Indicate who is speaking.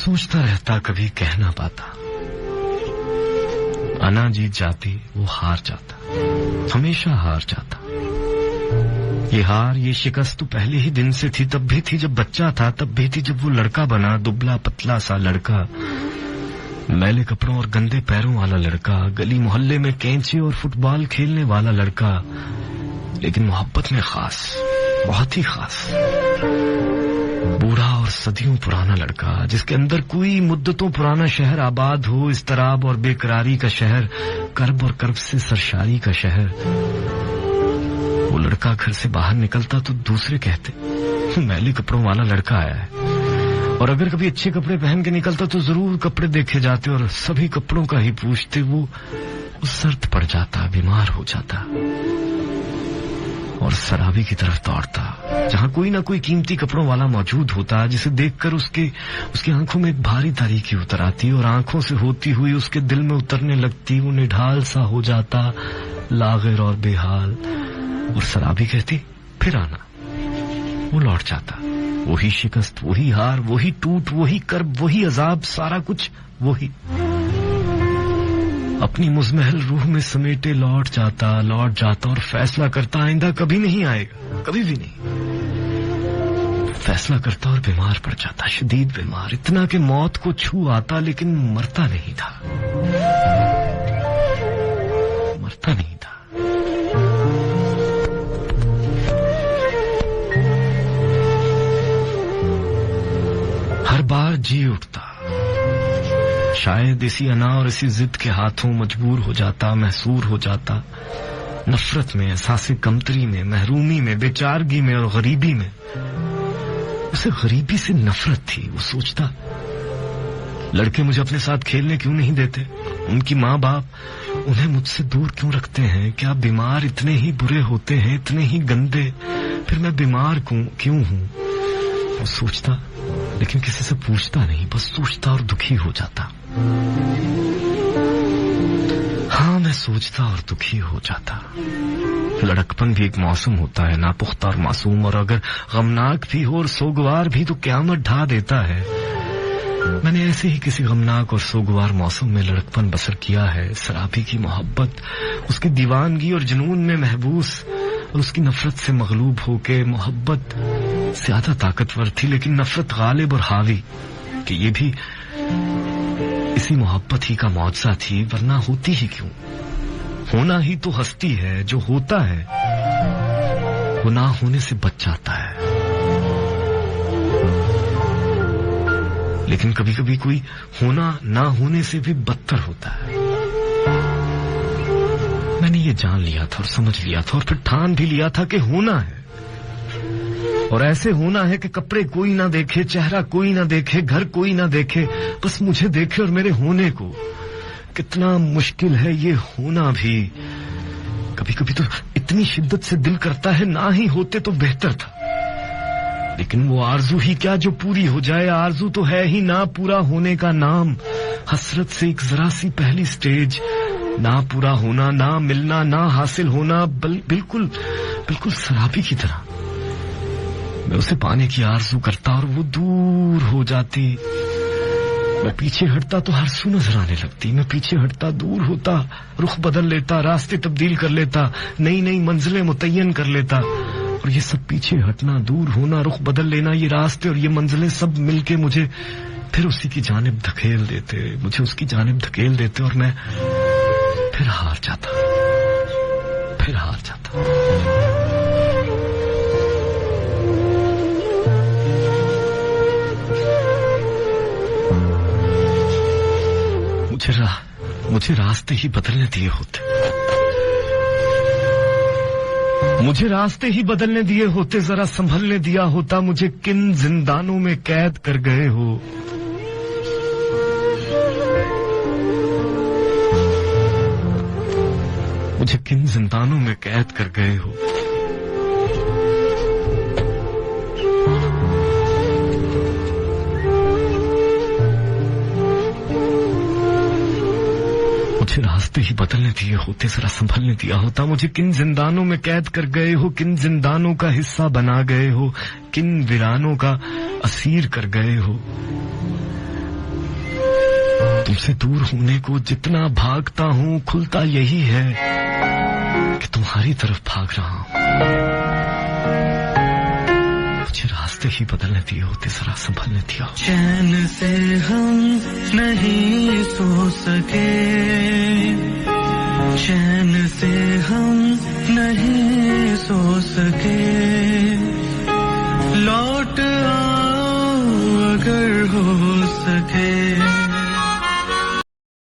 Speaker 1: सोचता रहता, कभी कह ना पाता। अना जीत जाती, वो हार जाता, हमेशा हार जाता। ये हार, ये शिकस्त तो पहले ही दिन से थी। तब भी थी जब बच्चा था, तब भी थी जब वो लड़का बना, दुबला पतला सा लड़का, मैले कपड़ों और गंदे पैरों वाला लड़का, गली मोहल्ले में कैंची और फुटबॉल खेलने वाला लड़का, लेकिन मोहब्बत में खास, बहुत ही खास, बूढ़ा और सदियों पुराना लड़का, जिसके अंदर कोई मुद्दतों पुराना शहर आबाद हो, इस्तराब और बेकरारी का शहर, कर्ब और कर्ब से सरशारी का शहर। वो लड़का घर से बाहर निकलता तो दूसरे कहते, मैले कपड़ों वाला लड़का आया है। और अगर कभी अच्छे कपड़े पहन के निकलता तो जरूर कपड़े देखे जाते और सभी कपड़ों का ही पूछते। वो सर्द पड़ जाता, बीमार हो जाता और शराबी की तरफ दौड़ता, जहां कोई ना कोई कीमती कपड़ों वाला मौजूद होता, जिसे देखकर उसकी आंखों में एक भारी तारीकी उतर आती और आंखों से होती हुई उसके दिल में उतरने लगती। वो निढाल सा हो जाता, लागिर और बेहाल। और शराबी कहती, फिर आना। वो लौट जाता, वही शिकस्त, वही हार, वही टूट, वही कर्ब, वही अजाब, सारा कुछ वही। अपनी मुजमहल रूह में समेटे लौट जाता और फैसला करता, आइंदा कभी नहीं आएगा, कभी भी नहीं। फैसला करता और बीमार पड़ जाता, शदीद बीमार, इतना कि मौत को छू आता, लेकिन मरता नहीं था, मरता नहीं था। हर बार जी उठता, शायद इसी अना और इसी जिद के हाथों मजबूर हो जाता, महसूर हो जाता, नफरत में, एहसास कमतरी में, महरूमी में, बेचारगी में और गरीबी में। उसे गरीबी से नफरत थी। वो सोचता, लड़के मुझे अपने साथ खेलने क्यों नहीं देते? उनकी माँ बाप उन्हें मुझसे दूर क्यों रखते हैं? क्या बीमार इतने ही बुरे होते हैं, इतने ही गंदे? फिर मैं बीमार क्यों हूं? वो सोचता, लेकिन किसी से पूछता नहीं, बस सोचता और दुखी हो जाता। हाँ, मैं सोचता और दुखी हो जाता। लड़कपन भी एक मौसम होता है, नापुख्ता और मासूम, और अगर गमनाक भी हो और सोगवार भी तो क़यामत ढा देता है। मैंने ऐसे ही किसी गमनाक और सोगवार मौसम में लड़कपन बसर किया है। शराबी की मोहब्बत, उसकी दीवानगी और जुनून में महबूस और उसकी नफरत से मगलूब होके। मोहब्बत ज्यादा ताकतवर थी, लेकिन नफरत गालिब और हावी, कि ये भी इसी मोहब्बत ही का मौजज़ा थी, वरना होती ही क्यों? होना ही तो हस्ती है। जो होता है वो ना होने से बच जाता है, लेकिन कभी कभी कोई होना ना होने से भी बदतर होता है। मैंने ये जान लिया था और समझ लिया था और फिर ठान भी लिया था कि होना है, और ऐसे होना है कि कपड़े कोई ना देखे, चेहरा कोई ना देखे, घर कोई ना देखे, बस मुझे देखे और मेरे होने को। कितना मुश्किल है ये होना भी। कभी कभी तो इतनी शिद्दत से दिल करता है ना ही होते तो बेहतर था, लेकिन वो आरजू ही क्या जो पूरी हो जाए। आरजू तो है ही ना पूरा होने का नाम। हसरत से एक जरा सी पहली स्टेज, ना पूरा होना, ना मिलना, ना हासिल होना, बिल्कुल बिल्कुल शराबी की तरह। मैं उसे पाने की आरजू करता और वो दूर हो जाती। मैं पीछे हटता तो हर सू नजर आने लगती। मैं पीछे हटता, दूर होता, रुख बदल लेता, रास्ते तब्दील कर लेता, नई नई मंजिलें मुतय्यन कर लेता। और ये सब पीछे हटना, दूर होना, रुख बदल लेना, ये रास्ते और ये मंजिलें सब मिलके मुझे फिर उसी की जानिब धकेल देते, मुझे उसकी जानिब धकेल देते, और मैं फिर हार जाता, फिर हार जाता। मुझे रास्ते ही बदलने दिए होते, मुझे रास्ते ही बदलने दिए होते, जरा संभलने दिया होता। मुझे किन जिंदानों में कैद कर गए हो, मुझे किन जिंदानों में कैद कर गए हो। मुझे रास्ते ही बदलने दिए होते, जरा संभलने दिया होता। मुझे किन जिंदानों में कैद कर गए हो, किन जिंदानों का हिस्सा बना गए हो, किन वीरानों का असीर कर गए हो। तुमसे दूर होने को जितना भागता हूँ खुलता यही है कि तुम्हारी तरफ भाग रहा हूँ। मुझे रास्ते ही बदलने दिए होते, जरा संभलने दिया।
Speaker 2: चैन से हम नहीं सो सके, चैन